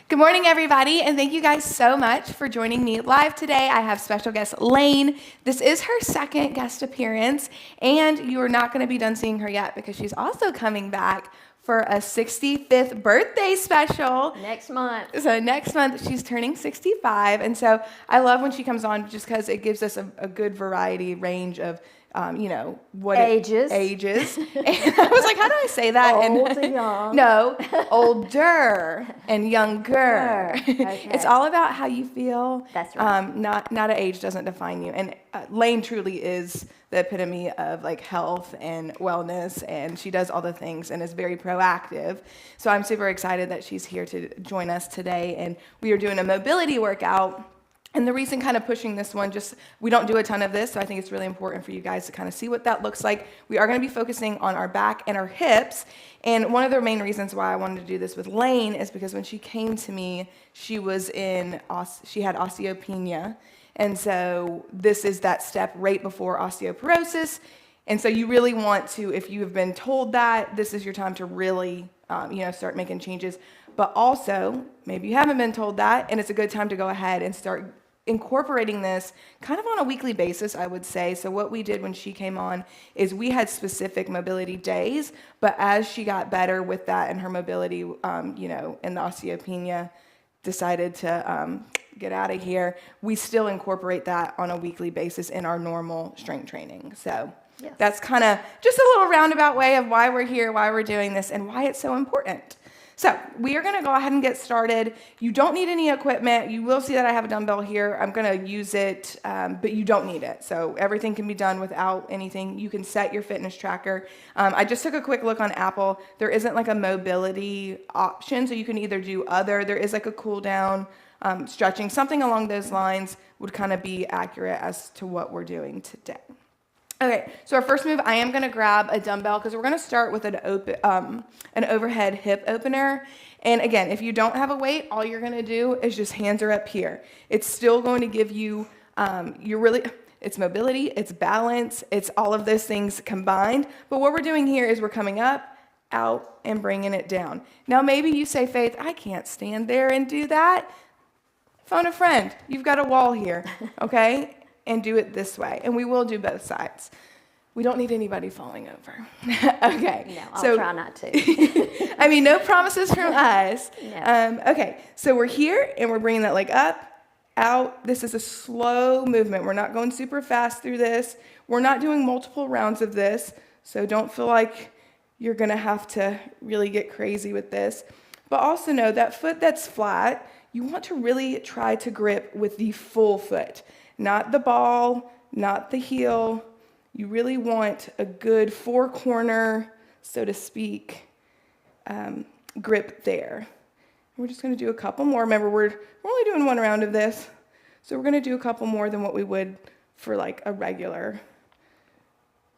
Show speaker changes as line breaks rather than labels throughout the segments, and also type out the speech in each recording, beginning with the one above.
Good morning, everybody, and thank you guys so much for joining me live today. I have special guest Laine. This is her second guest appearance, and you are not going to be done seeing her yet because she's also coming back for a 65th birthday special.
Next month.
So next month, she's turning 65, and so I love when she comes on just because it gives us a good variety range of what
ages.
Ages. And I was like, how do I say that?
Old and young.
No, older and younger.
Okay.
It's all about how you feel.
That's right.
Not an age doesn't define you. And Laine truly is the epitome of like health and wellness, and she does all the things and is very proactive. So I'm super excited that she's here to join us today. And we are doing a mobility workout. And the reason kind of pushing this one, we don't do a ton of this, so I think it's really important for you guys to kind of see what that looks like. We are going to be focusing on our back and our hips. And one of the main reasons why I wanted to do this with Laine is because when she came to me, she had osteopenia. And so this is that step right before osteoporosis. And so you really want to, if you have been told that, this is your time to really, start making changes. But also, maybe you haven't been told that, and it's a good time to go ahead and start incorporating this kind of on a weekly basis, I would say. So what we did when she came on is we had specific mobility days, but as she got better with that and her mobility, and the osteopenia decided to get out of here, we still incorporate that on a weekly basis in our normal strength training. So yes. That's kind of just a little roundabout way of why we're here, why we're doing this, and why it's so important. So we are going to go ahead and get started. You don't need any equipment. You will see that I have a dumbbell here. I'm going to use it, but you don't need it. So everything can be done without anything. You can set your fitness tracker. I just took a quick look on Apple. There isn't like a mobility option, so you can either do other. There is like a cool down, stretching, something along those lines would kind of be accurate as to what we're doing today. Okay, so our first move, I am going to grab a dumbbell because we're going to start with an overhead hip opener. And again, if you don't have a weight, all you're going to do is just hands are up here. It's still going to give you, it's mobility, it's balance, it's all of those things combined. But what we're doing here is we're coming up, out, and bringing it down. Now, maybe you say, Faith, I can't stand there and do that. Phone a friend. You've got a wall here, okay? And do it this way. And we will do both sides. We don't need anybody falling over. Okay.
No, I'll try not to.
I mean, no promises from us.
No.
Okay, so we're here and we're bringing that leg up, out. This is a slow movement. We're not going super fast through this. We're not doing multiple rounds of this, so don't feel like you're going to have to really get crazy with this. But also know that foot that's flat, you want to really try to grip with the full foot. Not the ball, not the heel. You really want a good four corner, so to speak, grip there. We're just going to do a couple more. Remember, we're only doing one round of this, so we're going to do a couple more than what we would for like a regular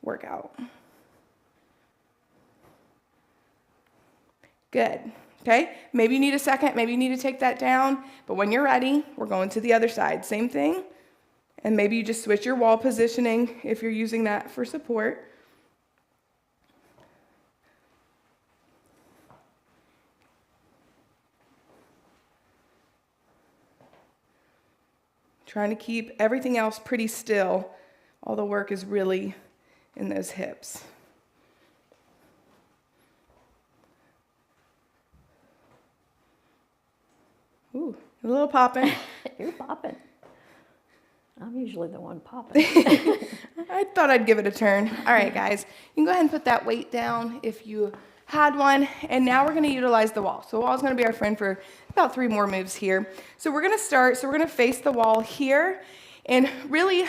workout. Good. Okay, maybe you need a second, maybe you need to take that down, but when you're ready, we're going to the other side. Same thing. And maybe you just switch your wall positioning if you're using that for support. Trying to keep everything else pretty still. All the work is really in those hips. Ooh, a little popping.
You're popping. I'm usually the one popping.
I thought I'd give it a turn. All right, guys. You can go ahead and put that weight down if you had one. And now we're going to utilize the wall. So the wall is going to be our friend for about 3 more moves here. So we're going to start. So we're going to face the wall here. And really,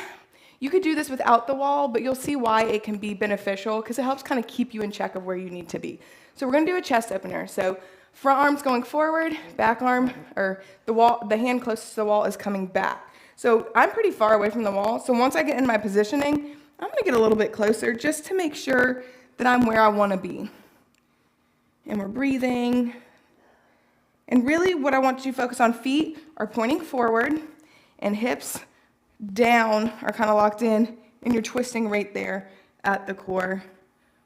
you could do this without the wall, but you'll see why it can be beneficial because it helps kind of keep you in check of where you need to be. So we're going to do a chest opener. So front arm's going forward, back arm, or the hand closest to the wall is coming back. So I'm pretty far away from the wall. So once I get in my positioning, I'm going to get a little bit closer just to make sure that I'm where I want to be. And we're breathing. And really what I want you to focus on, feet are pointing forward and hips down are kind of locked in, and you're twisting right there at the core.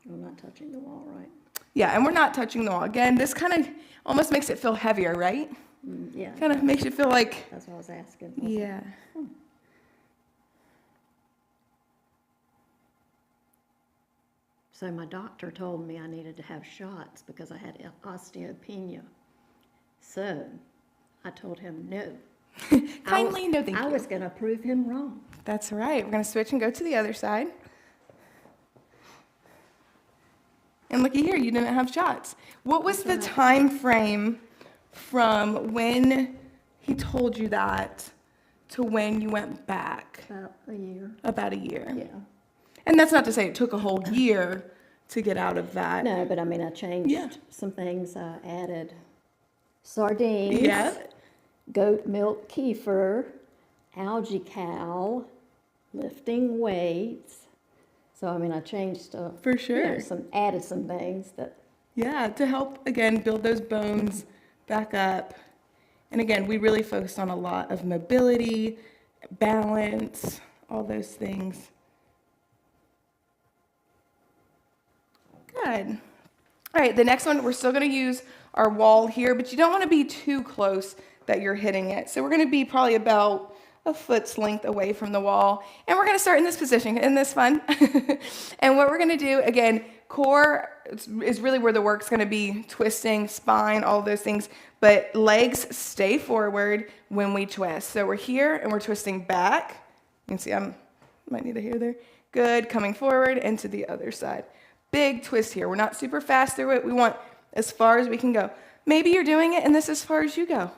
I'm not touching the wall, right?
Yeah, and we're not touching the wall. Again, this kind of almost makes it feel heavier, right?
Yeah.
Kind of makes you feel like,
That's what I was asking. wasn't it?
yeah.
So my doctor told me I needed to have shots because I had osteopenia. So I told him no.
Kindly, no thank
I
you.
was going to prove him wrong.
That's right. We're going to switch and go to the other side. And looky here, you didn't have shots. What was the
That's right.
time frame from when he told you that to when you went back?
About a year.
About a year.
Yeah.
And that's not to say it took a whole year to get out of that.
No, but I mean, I changed
Yeah.
some things. I added sardines,
Yeah.
goat milk kefir, algae cow, lifting weights. So, I mean, I changed,
For sure.
added some things that,
Yeah, to help, again, build those bones back up. And again, we really focused on a lot of mobility, balance, all those things. Good. All right, the next one, we're still going to use our wall here, but you don't want to be too close that you're hitting it. So we're going to be probably about a foot's length away from the wall. And we're going to start in this position. Isn't this fun? And what we're going to do, again, core is really where the work's going to be, twisting, spine, all those things. But legs stay forward when we twist. So we're here and we're twisting back. You can see I might need a hair there. Good, coming forward and to the other side. Big twist here. We're not super fast through it. We want as far as we can go. Maybe you're doing it and this is as far as you go.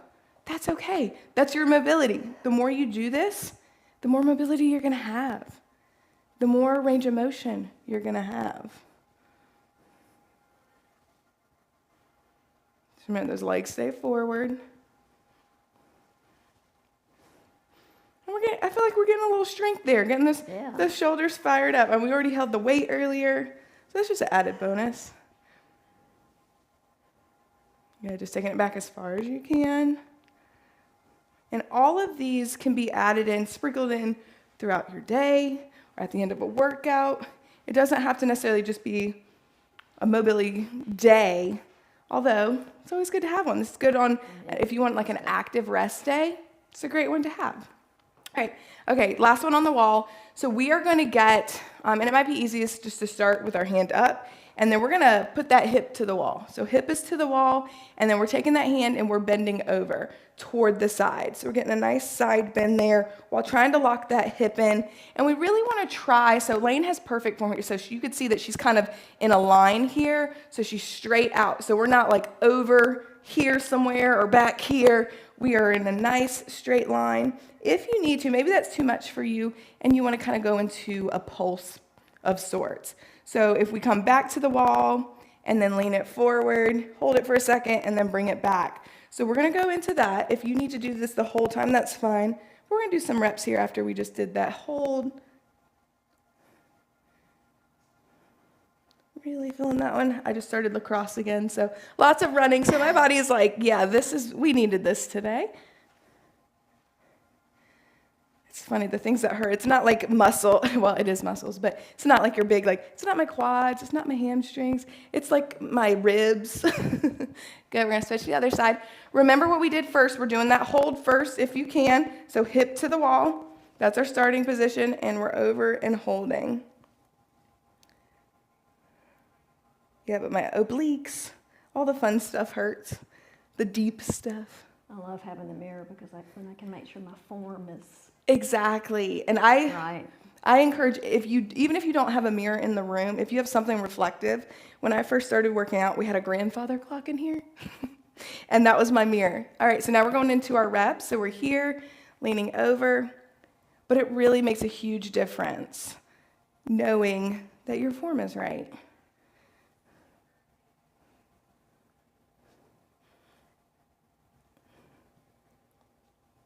That's okay. That's your mobility. The more you do this, the more mobility you're going to have. The more range of motion you're going to have. Just remember, those legs stay forward. And I feel like we're getting a little strength there, getting the shoulders fired up. And we already held the weight earlier, so that's just an added bonus. Yeah, just taking it back as far as you can. And all of these can be added in, sprinkled in throughout your day or at the end of a workout. It doesn't have to necessarily just be a mobility day, although it's always good to have one. This is good on if you want like an active rest day. It's a great one to have. All right, okay, last one on the wall. So we are going to get, and it might be easiest just to start with our hand up, and then we're going to put that hip to the wall. So hip is to the wall, and then we're taking that hand and we're bending over toward the side. So we're getting a nice side bend there while trying to lock that hip in. And we really want to try, so Laine has perfect form here, so you could see that she's kind of in a line here, so she's straight out. So we're not like over here somewhere or back here. We are in a nice straight line. If you need to, maybe that's too much for you, and you want to kind of go into a pulse of sorts. So if we come back to the wall and then lean it forward, hold it for a second, and then bring it back. So we're going to go into that. If you need to do this the whole time, that's fine. We're going to do some reps here after we just did that hold. Really feeling that one. I just started lacrosse again, so lots of running. So my body is like, yeah, we needed this today. It's funny, the things that hurt, it's not like muscle, well, it is muscles, but it's not like your big, like, it's not my quads, it's not my hamstrings, it's like my ribs. Good, we're gonna switch to the other side. Remember what we did first, we're doing that hold first if you can. So hip to the wall, that's our starting position, and we're over and holding. Yeah, but my obliques, all the fun stuff hurts, the deep stuff.
I love having the mirror because then I can make sure my form is
exactly. And
right.
I encourage, even if you don't have a mirror in the room, if you have something reflective, when I first started working out, we had a grandfather clock in here, and that was my mirror. All right, so now we're going into our reps. So we're here, leaning over, but it really makes a huge difference knowing that your form is right.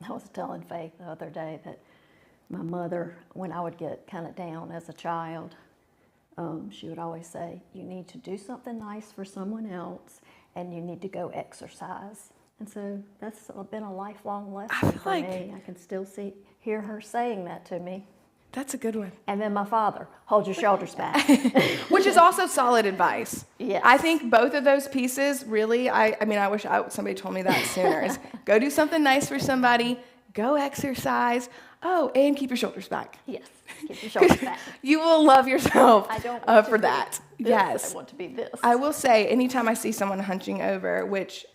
I was telling Faith the other day that my mother, when I would get kind of down as a child, she would always say, you need to do something nice for someone else, and you need to go exercise. And so that's been a lifelong lesson for me. I can still hear her saying that to me.
That's a good one.
And then my father, hold your shoulders back.
Which is also solid advice.
Yes.
I think both of those pieces really, I wish somebody told me that sooner, is go do something nice for somebody, go exercise. Oh, and keep your shoulders back.
Yes, keep your shoulders back.
You will love yourself
I don't want to
for
be
that.
this.
Yes.
I want to be this.
I will say, anytime I see someone hunching over, which,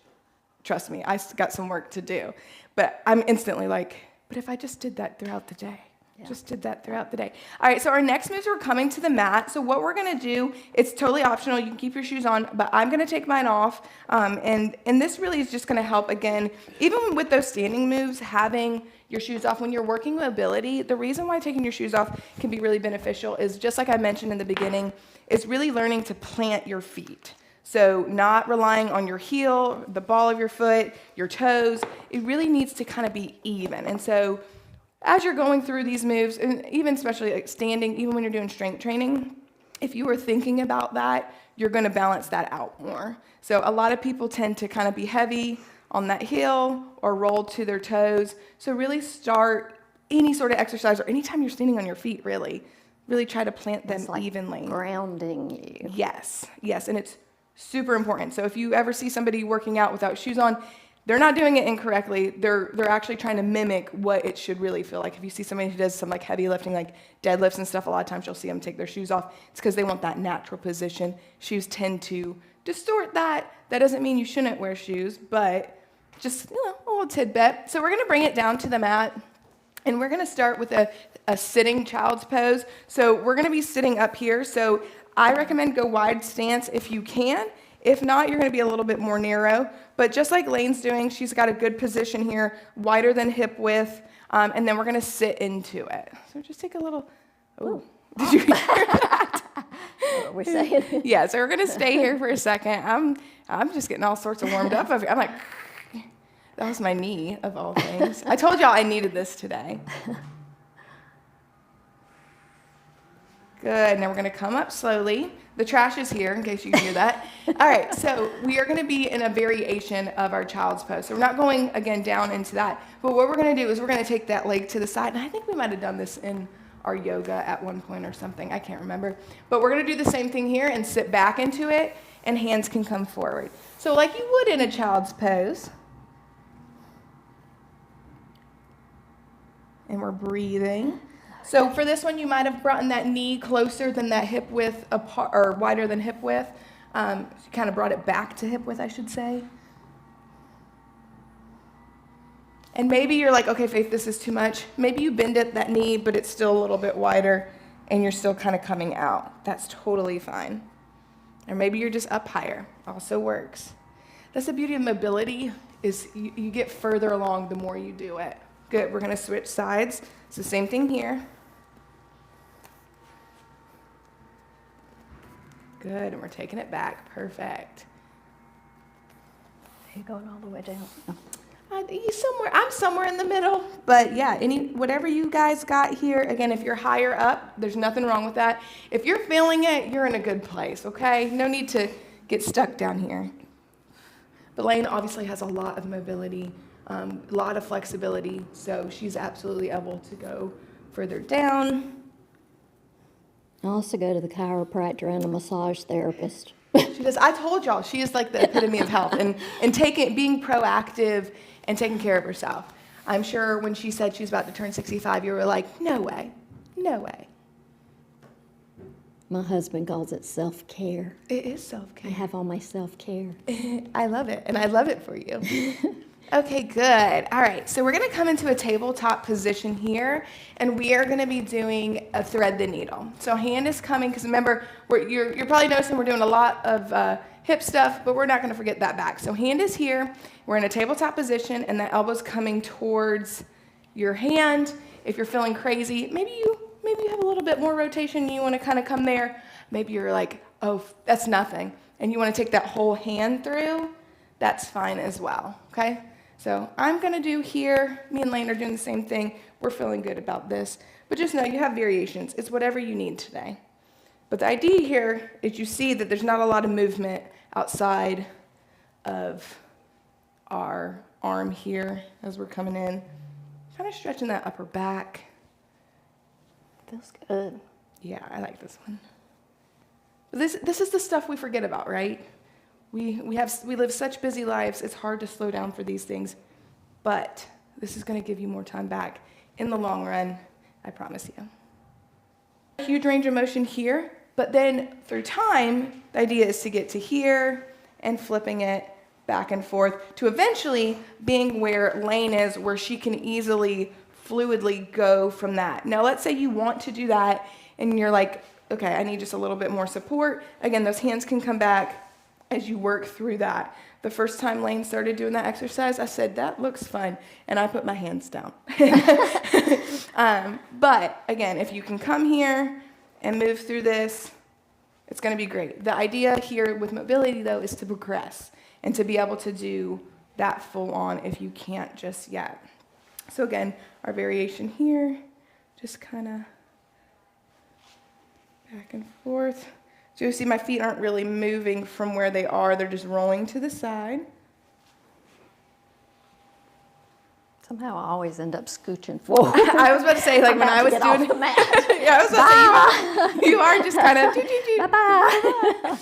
trust me, I got some work to do, but I'm instantly like, but if I just did that throughout the day.
Yeah.
Just did that throughout the day. All right, so our next moves are coming to the mat. So what we're going to do, it's totally optional. You can keep your shoes on, but I'm going to take mine off. And this really is just going to help, again, even with those standing moves, having your shoes off when you're working mobility. The reason why taking your shoes off can be really beneficial is, just like I mentioned in the beginning, is really learning to plant your feet. So not relying on your heel, the ball of your foot, your toes. It really needs to kind of be even. And so as you're going through these moves, and even especially like standing, even when you're doing strength training, if you are thinking about that, you're going to balance that out more. So a lot of people tend to kind of be heavy on that heel or roll to their toes. So really start any sort of exercise, or anytime you're standing on your feet, really try to plant them
It's like
evenly.
grounding you.
Yes, and it's super important. So if you ever see somebody working out without shoes on, they're not doing it incorrectly. They're actually trying to mimic what it should really feel like. If you see somebody who does some like heavy lifting, like deadlifts and stuff, a lot of times you'll see them take their shoes off. It's because they want that natural position. Shoes tend to distort that. That doesn't mean you shouldn't wear shoes, but just a little tidbit. So we're going to bring it down to the mat, and we're going to start with a sitting child's pose. So we're going to be sitting up here. So I recommend go wide stance if you can. If not, you're going to be a little bit more narrow. But just like Laine's doing, she's got a good position here, wider than hip width, and then we're going to sit into it. So just take a little, did you hear that?
What are we saying?
Yeah, so we're going to stay here for a second. I'm just getting all sorts of warmed up. I'm like, that was my knee, of all things. I told y'all I needed this today. Good, now we're going to come up slowly. The trash is here, in case you can hear that. All right, so we are going to be in a variation of our child's pose. So we're not going, again, down into that. But what we're going to do is we're going to take that leg to the side. And I think we might have done this in our yoga at one point or something. I can't remember. But we're going to do the same thing here and sit back into it, and hands can come forward. So like you would in a child's pose. And we're breathing. So for this one, you might have brought in that knee closer than that hip width apart, or wider than hip width. You kind of brought it back to hip width, I should say. And maybe you're like, okay, Faith, this is too much. Maybe you bend at that knee, but it's still a little bit wider, and you're still kind of coming out. That's totally fine. Or maybe you're just up higher. Also works. That's the beauty of mobility, is you get further along the more you do it. Good, we're going to switch sides. It's the same thing here. Good, and we're taking it back. Perfect.
Are you going all the way down? Oh.
I'm somewhere in the middle, but yeah, whatever you guys got here. Again, if you're higher up, there's nothing wrong with that. If you're feeling it, you're in a good place, okay? No need to get stuck down here. But Laine obviously has a lot of mobility, a lot of flexibility, so she's absolutely able to go further down.
I also go to the chiropractor and a massage therapist.
She does. I told y'all, she is like the epitome of health and being proactive and taking care of herself. I'm sure when she said she's about to turn 65, you were like, no way, no way.
My husband calls it self-care.
It is self-care.
I have all my self-care.
I love it, and I love it for you. Okay, good. All right, so we're going to come into a tabletop position here, and we are going to be doing a thread the needle. So hand is coming, because remember, you're probably noticing we're doing a lot of hip stuff, but we're not going to forget that back. So hand is here. We're in a tabletop position, and the elbow's coming towards your hand. If you're feeling crazy, maybe you have a little bit more rotation, and you want to kind of come there. Maybe you're like, oh, that's nothing, and you want to take that whole hand through. That's fine as well, okay? So I'm going to do here. Me and Laine are doing the same thing. We're feeling good about this. But just know you have variations. It's whatever you need today. But the idea here is you see that there's not a lot of movement outside of our arm here as we're coming in. Kind of stretching that upper back.
Feels good.
Yeah, I like this one. But this is the stuff we forget about, right? We live such busy lives. It's hard to slow down for these things. But this is going to give you more time back in the long run, I promise you. Huge range of motion here, but then through time, the idea is to get to here and flipping it back and forth to eventually being where Laine is, where she can easily, fluidly go from that. Now, let's say you want to do that and you're like, okay, I need just a little bit more support. Again, those hands can come back as you work through that. The first time Laine started doing that exercise, I said, that looks fun, and I put my hands down. But again, if you can come here and move through this, it's going to be great. The idea here with mobility, though, is to progress and to be able to do that full on if you can't just yet. So again, our variation here, just kind of back and forth. So you see my feet aren't really moving from where they are. They're just rolling to the side.
Somehow I always end up scooching forward.
I was about to say, like when I was doing
the mat.
yeah, I was about to say, you are just kind of,
Bye-bye.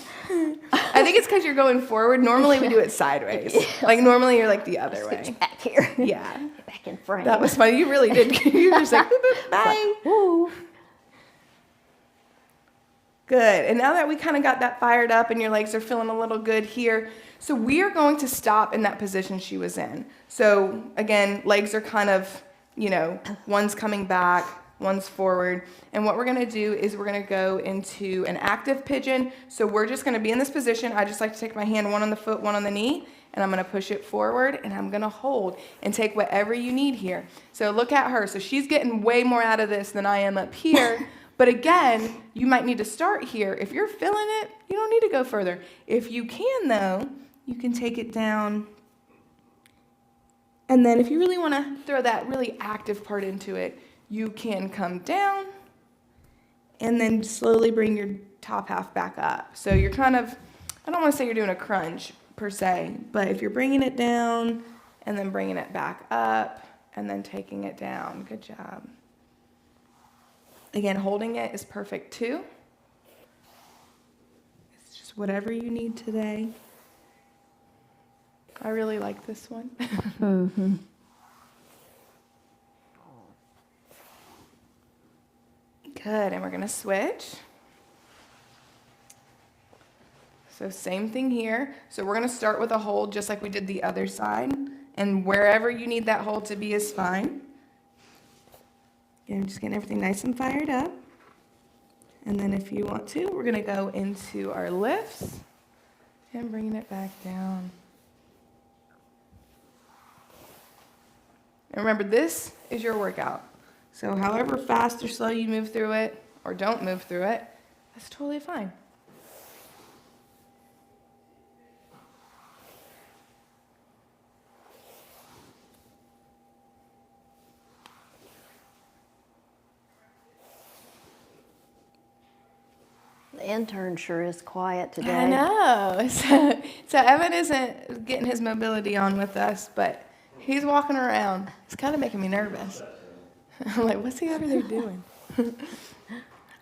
I think it's because you're going forward. Normally we do it sideways. Like normally you're like the other way.
Back here.
Yeah.
Back in frame.
That was funny. You really did. You were just like, boop, boop, bye.
Woo.
Good. And now that we kind of got that fired up and your legs are feeling a little good here, so we are going to stop in that position she was in. So again, legs are kind of, one's coming back, one's forward. And what we're going to do is we're going to go into an active pigeon. So we're just going to be in this position. I just like to take my hand, one on the foot, one on the knee, and I'm going to push it forward and I'm going to hold and take whatever you need here. So look at her. So she's getting way more out of this than I am up here. But again, you might need to start here. If you're feeling it, you don't need to go further. If you can, though, you can take it down. And then if you really want to throw that really active part into it, you can come down and then slowly bring your top half back up. So you're kind of, I don't want to say you're doing a crunch per se, but if you're bringing it down and then bringing it back up and then taking it down, good job. Again, holding it is perfect too. It's just whatever you need today. I really like this one.
Mm-hmm.
Good, and we're gonna switch. So same thing here. So we're gonna start with a hold just like we did the other side. And wherever you need that hold to be is fine. Again, just getting everything nice and fired up. And then if you want to, we're gonna go into our lifts and bringing it back down. And remember, this is your workout. So however fast or slow you move through it, or don't move through it, that's totally fine.
The intern sure is quiet today.
I know. So Evan isn't getting his mobility on with us, but he's walking around. It's kind of making me nervous. I'm like, what's he over there doing?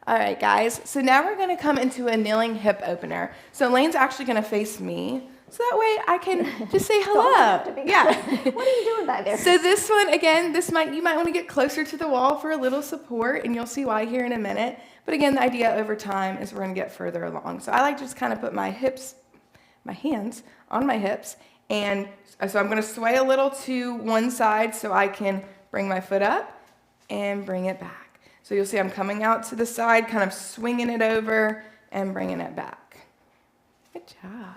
All right, guys. So now we're going to come into a kneeling hip opener. So Laine's actually going to face me, so that way I can just say hello. Yeah.
What are you doing back there?
So this one, again, you might want to get closer to the wall for a little support, and you'll see why here in a minute. But again, the idea over time is we're going to get further along. So I like to just kind of put my hands on my hips, and so I'm going to sway a little to one side so I can bring my foot up and bring it back. So you'll see I'm coming out to the side, kind of swinging it over and bringing it back. Good job.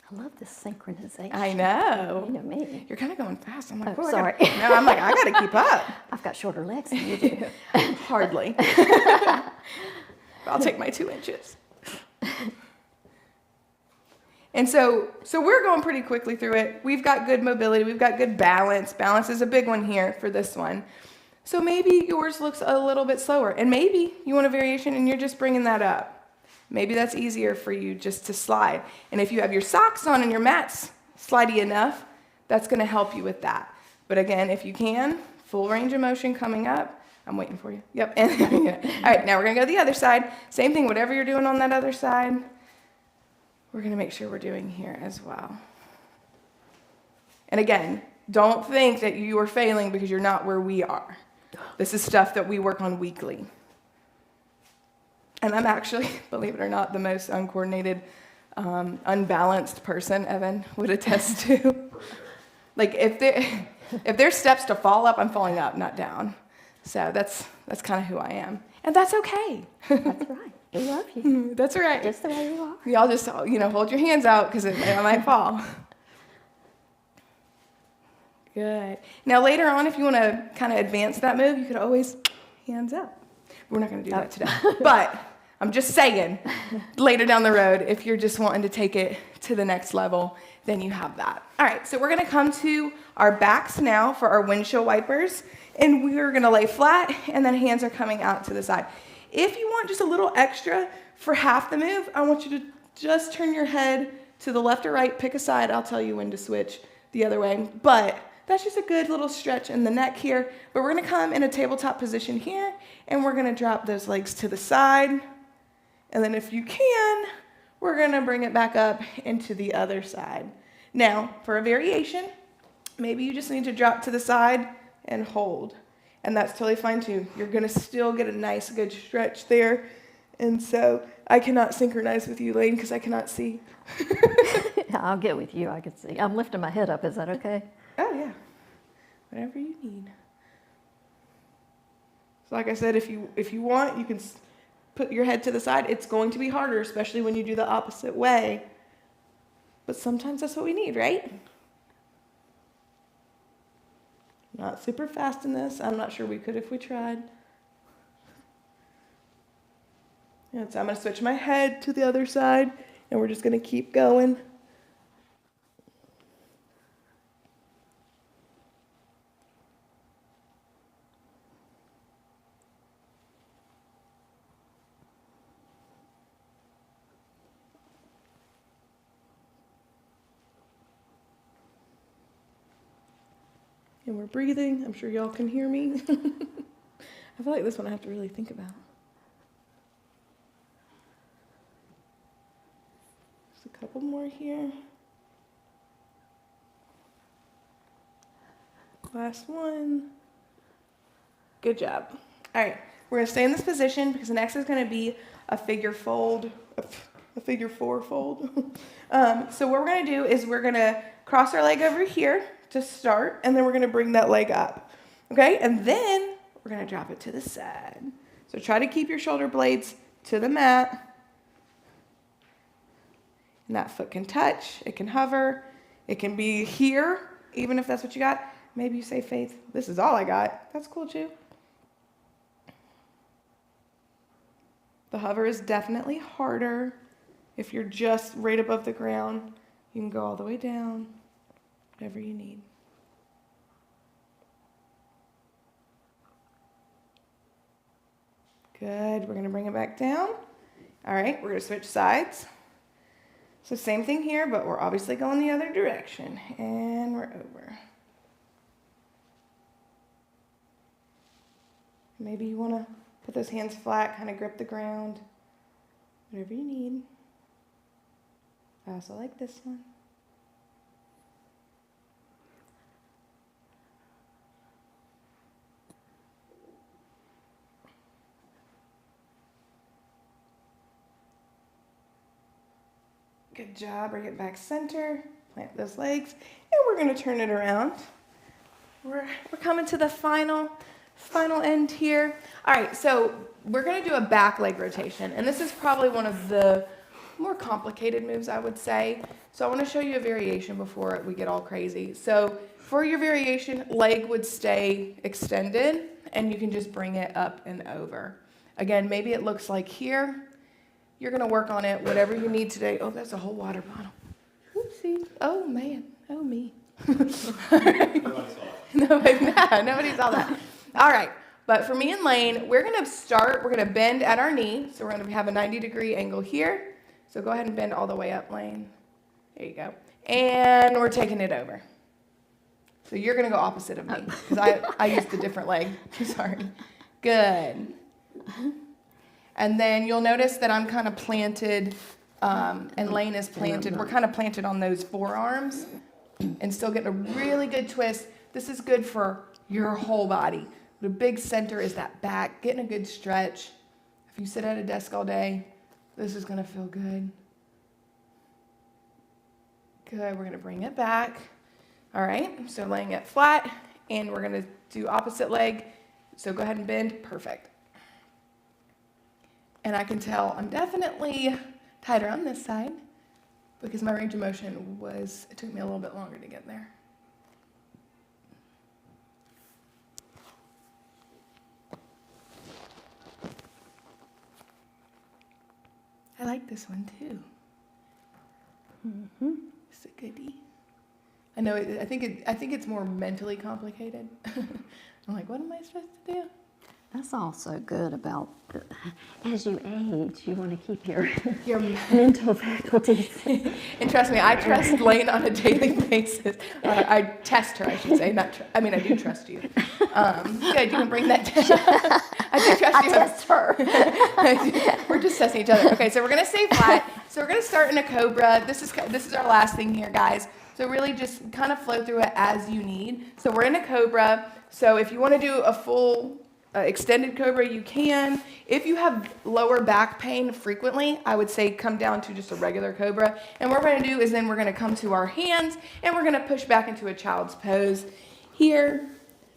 I love this synchronization.
I know.
You know me.
You're kind of going fast. I'm like,
Oh, sorry.
No, I'm like, I got to keep up.
I've got shorter legs than you do.
Hardly. I'll take my 2 inches. And so we're going pretty quickly through it. We've got good mobility. We've got good balance. Balance is a big one here for this one. So maybe yours looks a little bit slower. And maybe you want a variation and you're just bringing that up. Maybe that's easier for you just to slide. And if you have your socks on and your mat's slidey enough, that's going to help you with that. But again, if you can, full range of motion coming up, I'm waiting for you. Yep. And all right, now we're going to go to the other side. Same thing, whatever you're doing on that other side, we're going to make sure we're doing here as well. And again, don't think that you are failing because you're not where we are. This is stuff that we work on weekly. And I'm actually, believe it or not, the most uncoordinated, unbalanced person Evan would attest to. Like if there's steps to fall up, I'm falling up, not down. So that's kind of who I am. And that's okay.
That's right. We love you.
That's right.
Just the way you are.
Y'all just, hold your hands out because I might fall. Good. Now later on, if you want to kind of advance that move, you could always hands up. We're not going to do that today. But I'm just saying, later down the road, if you're just wanting to take it to the next level, then you have that. All right, so we're going to come to our backs now for our windshield wipers. And we're going to lay flat, and then hands are coming out to the side. If you want just a little extra for half the move, I want you to just turn your head to the left or right, pick a side. I'll tell you when to switch the other way. But that's just a good little stretch in the neck here. But we're going to come in a tabletop position here, and we're going to drop those legs to the side. And then if you can, we're going to bring it back up into the other side. Now, for a variation, maybe you just need to drop to the side and hold. And that's totally fine too. You're going to still get a nice, good stretch there. And so I cannot synchronize with you, Laine, because I cannot see.
I'll get with you. I can see. I'm lifting my head up. Is that okay?
Oh, yeah. Whatever you need. So like I said, if you want, you can put your head to the side. It's going to be harder, especially when you do the opposite way. But sometimes that's what we need, right? Not super fast in this. I'm not sure we could if we tried. Yeah, so I'm going to switch my head to the other side, and we're just going to keep going. And we're breathing. I'm sure y'all can hear me. I feel like this one I have to really think about. Just a couple more here. Last one. Good job. All right, we're going to stay in this position because the next is going to be a figure fold, a figure four fold. So what we're going to do is we're going to cross our leg over here to start, and then we're going to bring that leg up, okay? And then we're going to drop it to the side. So try to keep your shoulder blades to the mat. And that foot can touch, it can hover, it can be here, even if that's what you got. Maybe you say, Faith, this is all I got. That's cool too. The hover is definitely harder. If you're just right above the ground, you can go all the way down. Whatever you need. Good. We're going to bring it back down. All right, we're going to switch sides. So same thing here, but we're obviously going the other direction. And we're over. Maybe you want to put those hands flat, kind of grip the ground. Whatever you need. I also like this one. Good job. Bring it back center. Plant those legs. And we're going to turn it around. We're coming to the final end here. All right, so we're going to do a back leg rotation. And this is probably one of the more complicated moves, I would say. So I want to show you a variation before we get all crazy. So for your variation, leg would stay extended, and you can just bring it up and over. Again, maybe it looks like here. You're going to work on it, whatever you need today. Oh, that's a whole water bottle. Oopsie. Oh, man. Oh, me. Nobody saw it. Nobody saw that. All right. But for me and Laine, we're going to bend at our knee. So we're going to have a 90-degree angle here. So go ahead and bend all the way up, Laine. There you go. And we're taking it over. So you're going to go opposite of me because I used a different leg. Sorry. Good. And then you'll notice that I'm kind of planted, and Laine is planted. We're kind of planted on those forearms and still getting a really good twist. This is good for your whole body. The big center is that back, getting a good stretch. If you sit at a desk all day, this is going to feel good. Good, we're going to bring it back. All right, so laying it flat, and we're going to do opposite leg. So go ahead and bend, perfect. And I can tell I'm definitely tighter on this side because my range of motion it took me a little bit longer to get there. I like this one too. Mm-hmm. It's a goodie. I know. I think it's more mentally complicated. I'm like, what am I supposed to do?
That's also good about, as you age, you want to keep your mental faculties.
And trust me, I trust Laine on a daily basis. I test her, I should say. I do trust you. Good, you can bring that down. I do trust you.
I test her.
We're just testing each other. Okay, so we're going to stay flat. So we're going to start in a cobra. This is our last thing here, guys. So really just kind of flow through it as you need. So we're in a cobra. So if you want to do a full extended cobra, you can. If you have lower back pain frequently, I would say come down to just a regular cobra. And what we're going to do is then we're going to come to our hands and we're going to push back into a child's pose here.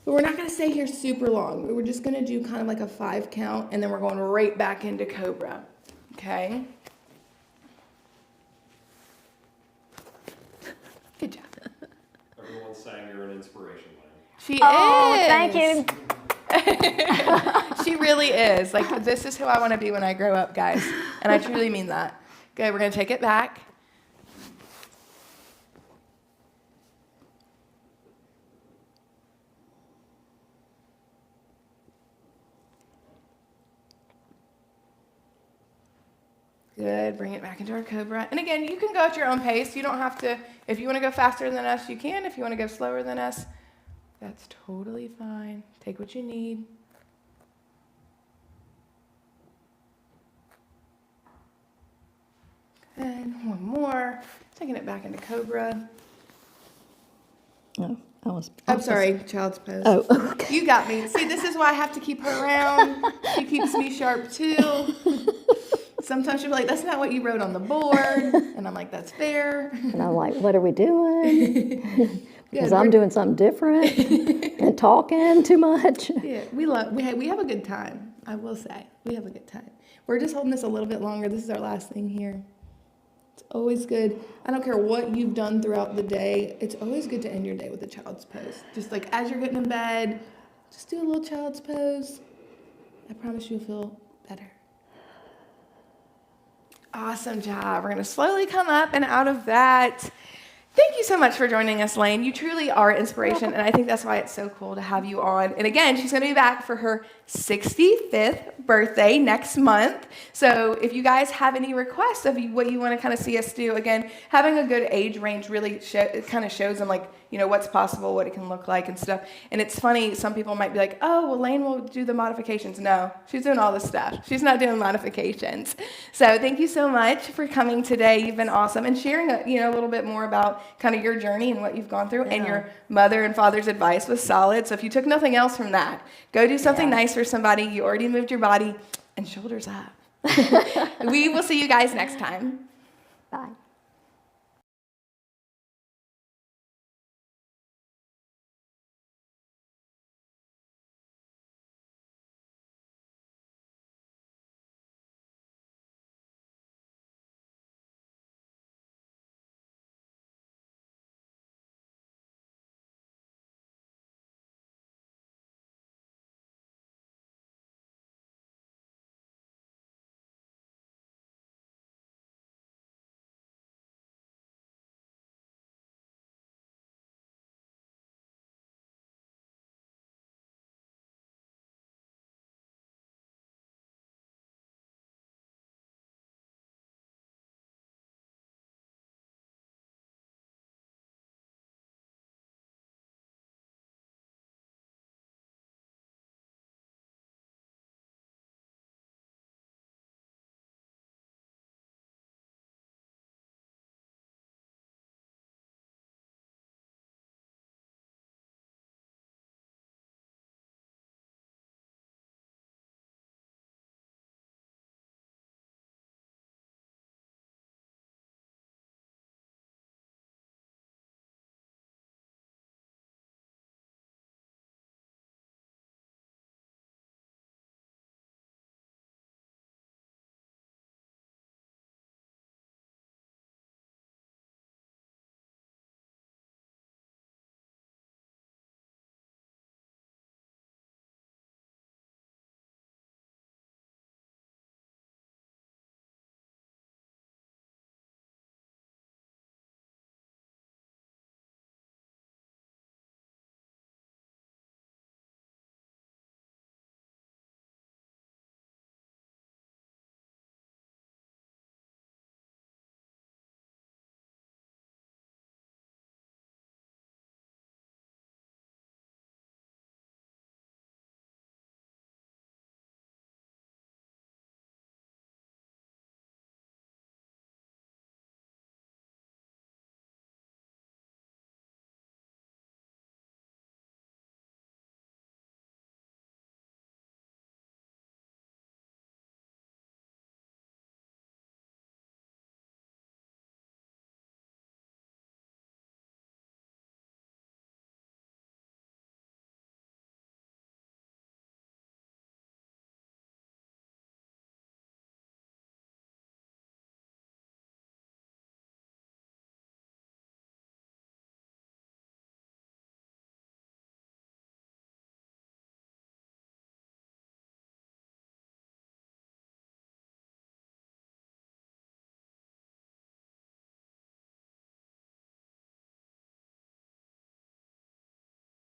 But we're not going to stay here super long. We're just going to do kind of like a 5 count, and then we're going right back into cobra. Okay? Good job.
Everyone's saying you're an inspiration, Laine.
She
Oh,
is.
thank you.
She really is. Like, this is who I want to be when I grow up, guys. And I truly mean that. Good, we're going to take it back. Good, bring it back into our cobra. And again, you can go at your own pace. You don't have to, if you want to go faster than us, you can. If you want to go slower than us, that's totally fine. Take what you need. And one more. Taking it back into cobra.
No,
I'm sorry, child's pose.
Oh, okay.
You got me. See, this is why I have to keep her around. She keeps me sharp too. Sometimes she'll be like, that's not what you wrote on the board. And I'm like, that's fair.
And I'm like, what are we doing? Because
Good,
I'm doing something different and talking too much.
Yeah, we have a good time. I will say, we have a good time. We're just holding this a little bit longer. This is our last thing here. It's always good. I don't care what you've done throughout the day. It's always good to end your day with a child's pose. Just like as you're getting in bed, just do a little child's pose. I promise you'll feel better. Awesome job. We're going to slowly come up and out of that. Thank you so much for joining us, Laine. You truly are inspiration, and I think that's why it's so cool to have you on. And again, she's going to be back for her 65th birthday next month. So if you guys have any requests of what you want to kind of see us do, again, having a good age range really it kind of shows them like, you know, what's possible, what it can look like and stuff. And it's funny, some people might be like, oh, well, Laine will do the modifications. No, she's doing all the stuff. She's not doing modifications. So thank you so much for coming today. You've been awesome and sharing a little bit more about kind of your journey and what you've gone through. Yeah. And your mother and father's advice was solid. So if you took nothing else from that, go do something nice for somebody. You already moved your body, and shoulders up. We will see you guys next time.
Bye.